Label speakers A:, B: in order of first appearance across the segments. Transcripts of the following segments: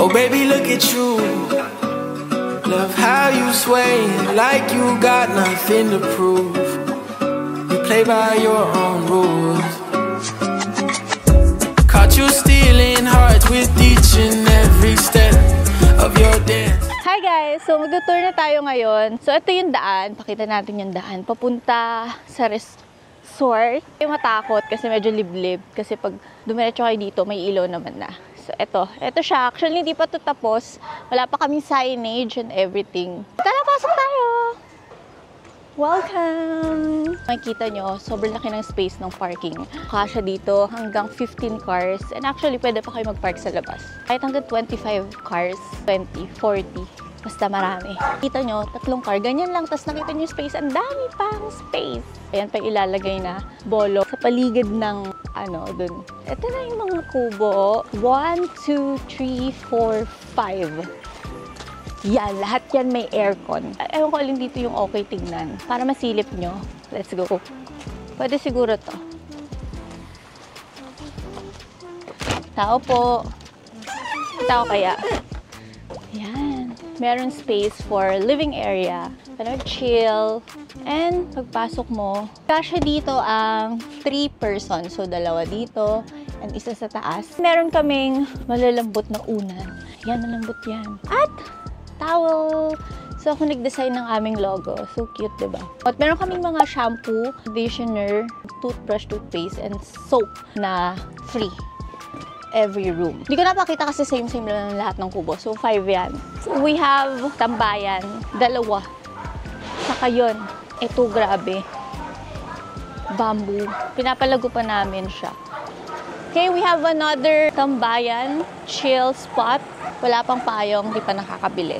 A: Oh baby, look at you. Love how you sway like you got nothing to prove. You play by your own rules. Caught you stealing hearts with each and every step of your dance.
B: Hi guys! So magtutour na tayo ngayon. So ito yung daan. Pakita natin yung daan. Papunta sa resort. Hindi matakot kasi medyo liblib. Kasi pag dumiretso kayo dito, may ilaw naman na. So ito siya. Actually, hindi pa ito tapos. Wala pa kaming signage and everything. Tara, pasok tayo! Welcome! Makikita nyo, sobrang laki ng space ng parking. Kasya dito hanggang 15 cars. And actually, pwede pa kayo mag-park sa labas. Kahit hanggang 25 cars, 20, 40. Basta marami. Kita nyo, 3 car. Ganyan lang. Tapos nakita nyo yung space. Ang dami pang space. Ayan pa ilalagay na bolo sa paligid ng dun. Ito na yung mga kubo. 1, 2, 3, 4, 5. Yan, lahat yan may aircon. Ewan ko alin dito yung okay tingnan. Para masilip nyo. Let's go. Pwede siguro to. Tao po. Tao kaya. Yan. Meron space for living area. Para chill. And pagpasok mo, kasya dito ang 3 person. So, 2 dito and isa sa taas. Meron kaming malalambot na unan. Yan, malambot yan. At towel. So, ako nag-design ng aming logo. So cute, diba? At meron kaming mga shampoo, conditioner, toothbrush, toothpaste, and soap na free. Every room. Hindi ko napakita kasi same-same lang lahat ng kubo. So, 5 yan. So, we have tambayan. 2. Saka yun. Ito, grabe. Bamboo. Pinapalago pa namin siya. Okay, we have another tambayan, chill spot. Wala pang payong, hindi pa nakakabili.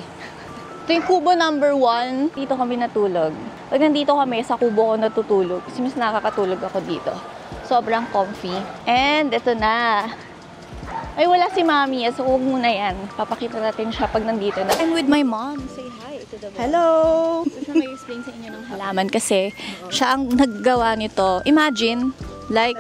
B: Ito yung kubo number 1. Dito kami natulog. Pag nandito kami, sa kubo ko natutulog. Kasi mas nakakatulog ako dito. Sobrang comfy. And ito na. Ay, wala si Mami. So, huwag muna yan. Papakita natin siya pag nandito na. I'm with my mom. Say hi to the mom.
C: Hello!
B: So, siya may explain sa inyo ng halaman kasi siya ang naggawa nito. Imagine, like,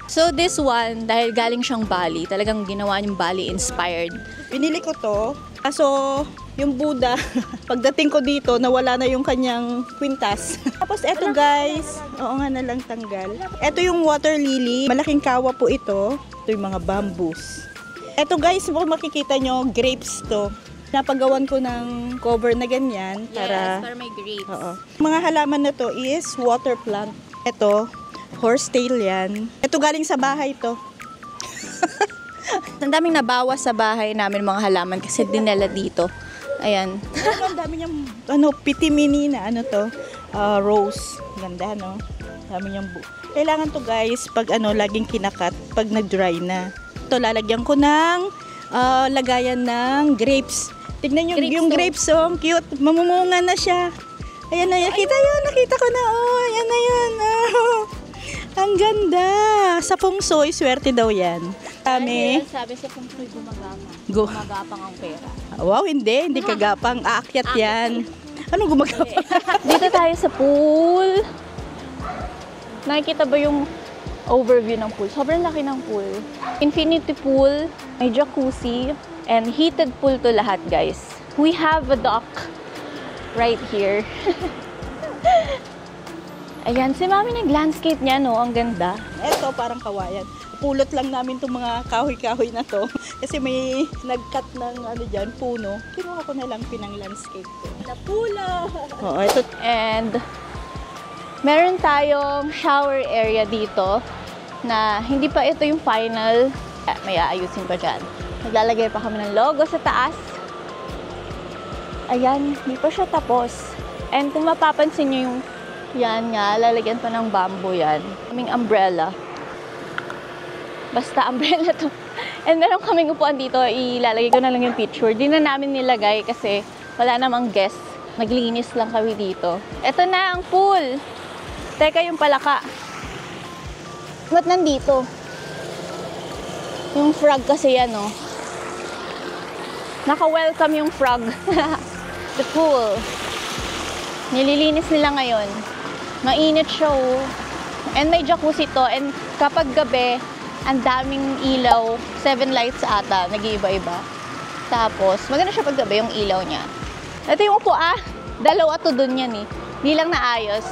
B: so this one, dahil galing siyang Bali, talagang ginawa niyong Bali-inspired.
C: Pinili ko to. Kaso, yung Buddha, pagdating ko dito, nawala na yung kanyang kwintas. Tapos eto guys, oo nga nalang tanggal. Eto yung water lily, malaking kawa po ito. Ito yung mga bamboos. Eto guys, makikita nyo, grapes to. Napagawan ko ng cover na ganyan.
B: Para may grapes.
C: Oo. Mga halaman na to is water plant. Eto, horsetail yan. Ito galing sa bahay to.
B: Ang daming nabawas sa bahay namin mga halaman kasi dinala dito. Ayan.
C: Ang dami niyang pitimini na rose. Ganda no. Dami niyang kailangan to guys pag laging kinakat pag nag-dry na. Ito lalagyan ko ng lagayan ng grapes. Tignan niyo yung grapes, ang cute. Mamumunga na siya. Ayan na, nakita ko na. Ayan na yan. Ang ganda. Sa pungsoy, swerte daw yan.
B: Sabi sa pungsoy, gumagapang ang pera.
C: Wow, hindi kagapang. Aakyat yan. Anong gumagapang?
B: Dito tayo sa pool. Nakikita ba yung overview ng pool? Sobrang laki ng pool. Infinity pool, may jacuzzi, and heated pool to lahat, guys. We have a dock right here. Ayan, si Mami nag-landscape niya, no? Ang ganda.
C: Eto, parang kawayan. Pulot lang namin itong mga kahoy-kahoy na to. Kasi may nag-cut ng puno. Kinuha ko na lang pinang-landscape ko. Napula! Oo, ito.
B: And meron tayong shower area dito na hindi pa ito yung final. May aayusin pa dyan. Naglalagay pa kami ng logo sa taas. Ayan, hindi pa siya tapos. And kung mapapansin nyo yung yan nga, lalagyan pa ng bamboo yan. Kaming umbrella. Basta umbrella to. And meron kaming upuan dito, ilalagay ko na lang yung picture. Di na namin nilagay kasi wala namang guest. Naglinis lang kami dito. Ito na ang pool. Teka, yung palaka. Ba't nandito? Yung frog kasi yan, no? Naka-welcome yung frog. The pool. Nililinis nila ngayon. Mainit siya, oh. And may jacuzzi to. And kapag gabi, ang daming ilaw. 7 lights ata. Nag-iiba-iba. Tapos, maganda siya paggabi yung ilaw niya. Ito yung upo, dalawa to dun yan eh. Di lang naayos.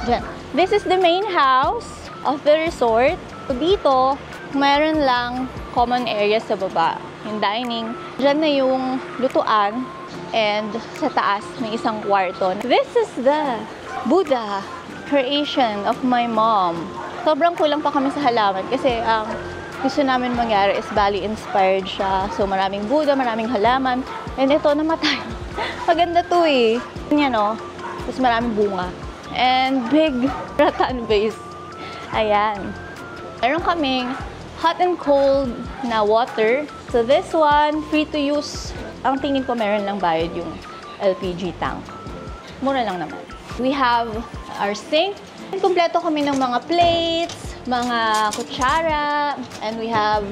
B: Diyan. This is the main house of the resort. So, dito, mayroon lang common area sa baba. Yung dining. Diyan na yung lutuan. And sa taas, may isang kwarto. This is the Buddha creation of my mom. Sobrang kulang pa kami sa halaman kasi ang gusto namin mangyari is Bali-inspired siya. So, maraming Buddha, maraming halaman. And ito, namatay. Maganda to eh. Yan o. Tapos maraming bunga. And big rattan vase. Ayan. Meron kaming hot and cold na water. So, this one, free to use. Ang tingin ko meron lang bayad yung LPG tank. Mura lang naman. We have our sink. Kompleto kami ng mga plates, mga kutsara, and we have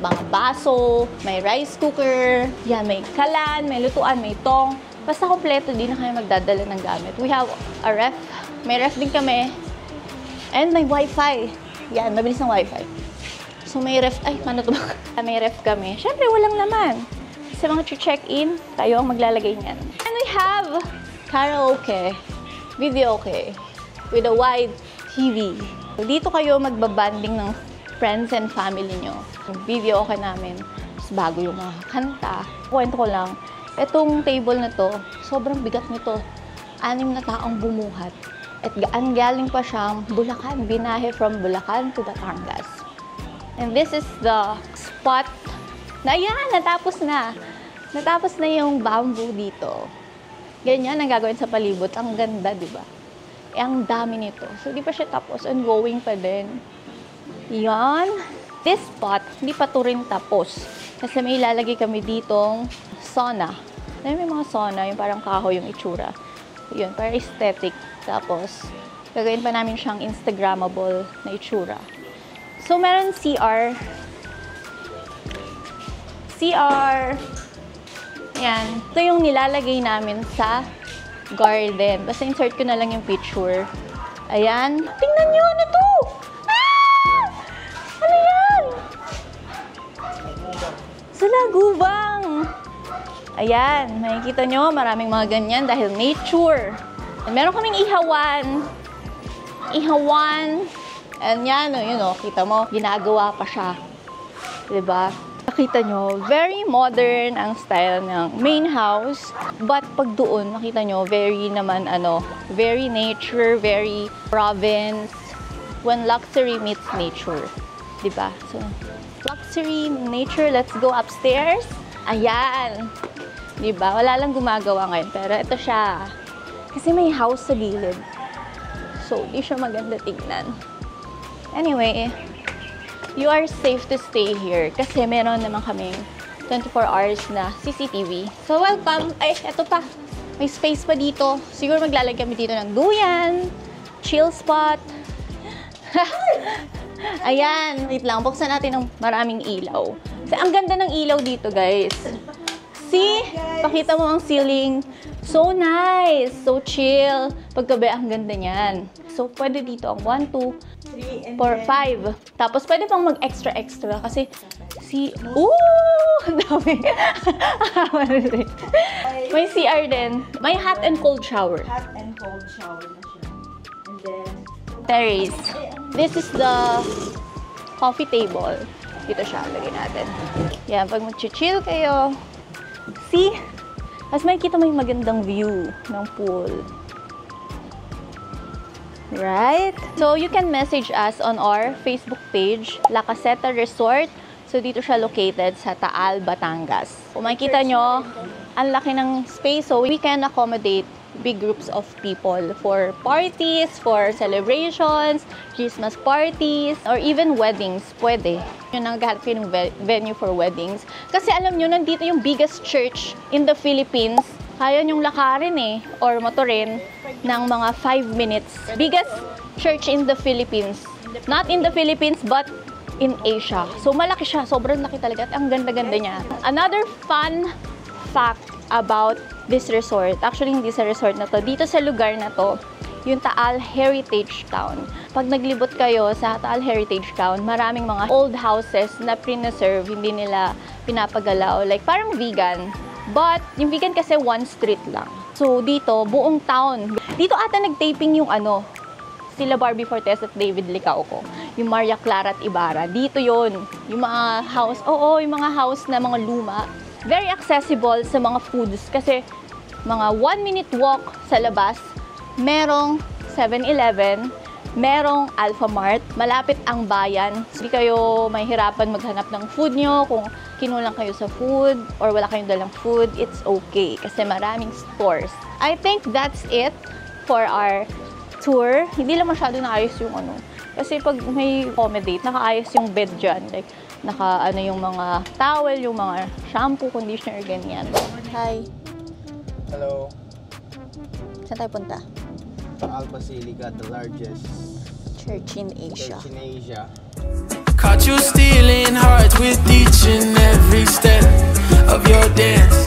B: mga baso, may rice cooker, yan, may kalan, may lutuan, may tong. Basta kompleto, di na kayo magdadala ng gamit. We have a ref. May ref din kami. And may wifi. Yan, mabilis ng wifi. So may ref, paano to ba? May ref kami. Siyempre, walang laman. Sa mga check-in, tayo ang maglalagay niyan. And we have karaoke, videoke, with a wide TV. So, dito kayo magbabanding ng friends and family nyo. Yung video okay namin, mas bago yung mga kanta. Kwento ko lang, itong table na to, sobrang bigat nito. 6 na taong bumuhat. At galing pa siyang Bulacan, binahe from Bulacan to Batangas. And this is the spot na yan, natapos na. Natapos na yung bamboo dito. Ganyan ang gagawin sa palibot. Ang ganda, di ba? Ang dami nito. So, di pa siya tapos. Ongoing pa din. Yan. This spot, hindi pa to rin tapos. Kasi may ilalagay kami ditong sauna. May mga sauna, yung parang kahoy yung itsura. Yun, para aesthetic. Tapos, gagawin pa namin siyang Instagrammable na itsura. So, meron CR. Yan. Ito yung nilalagay namin sa garden. Basta insert ko na lang yung picture. Ayan. Tingnan nyo! Ano to? Ano yan? Salagubang! Ayan. Makikita nyo, maraming mga ganyan dahil nature. And meron kaming ihawan. And yan, kita mo, ginagawa pa siya. Diba? Nakita nyo, very modern ang style ng main house. But pag doon, nakita nyo, very naman, very nature, very province. When luxury meets nature. Diba? So, luxury, nature, let's go upstairs. Ayan. Diba? Wala lang gumagawa ngayon. Pero ito siya. Kasi may house sa gilid. So, di siya maganda tignan. Anyway, you are safe to stay here kasi meron naman kaming 24 hours na CCTV. So, welcome. Eto pa. May space pa dito. Siguro maglalagay kami dito ng duyan, chill spot. Ayan. Wait lang. Buksan natin ng maraming ilaw. Kasi ang ganda ng ilaw dito, guys. See? Pakita mo ang ceiling. So nice. So chill. Paggabi, ang ganda niyan. So, pwede dito ang 1, 2, 3, 4, 5. Tapos, pwede pang mag-extra kasi ang dami. May CR din. May hot and cold shower.
C: Hot and cold shower na siya. And then,
B: terrace. This is the coffee table. Dito siya, lagay natin. Yan, pag mag-chill kayo. See? Mas makikita mo yung magandang view ng pool. Right? So, you can message us on our Facebook page, La Caseta Resort. So, dito siya located sa Taal, Batangas. Kung makikita nyo, ang laki ng space. So, we can accommodate big groups of people for parties, for celebrations, Christmas parties, or even weddings. Pwede. Yun ang naghahanap kayo ng venue for weddings. Kasi alam nyo, nandito yung biggest church in the Philippines. Kaya nyong lakarin or motorin ng mga 5 minutes. Biggest church in the Philippines. Not in the Philippines, but in Asia. So, malaki siya. Sobrang laki talaga. At ang ganda-ganda niya. Another fun fact about this resort. Actually, hindi sa resort na to. Dito sa lugar na to, yung Taal Heritage Town. Pag naglibot kayo sa Taal Heritage Town, maraming mga old houses na preserve, hindi nila pinapagalaw. Like, parang vegan. But, yung vegan kasi one street lang. So, dito, buong town. Dito ata nag-taping yung sila Barbie Fortes at David Licauco. Yung Maria Clara at Ibarra. Dito yon. Yung mga house, yung mga house na mga luma. Very accessible sa mga foods kasi mga 1-minute walk sa labas, merong 7-Eleven, merong Alphamart, malapit ang bayan. Hindi kayo mahihirapan maghanap ng food nyo. Kung kinulang kayo sa food or wala kayong dalang food, it's okay kasi maraming stores. I think that's it for our tour. Hindi lang masyado naayos yung kasi pag may accommodate, nakaayos yung bed dyan. Like, yung mga towel, yung mga shampoo, conditioner, ganyan. Hi.
D: Hello.
B: Saan tayo punta?
D: Taal Basilica, the largest
B: Church in Asia.
D: church in Asia.
A: Caught you stealing hearts with each and every step of your dance.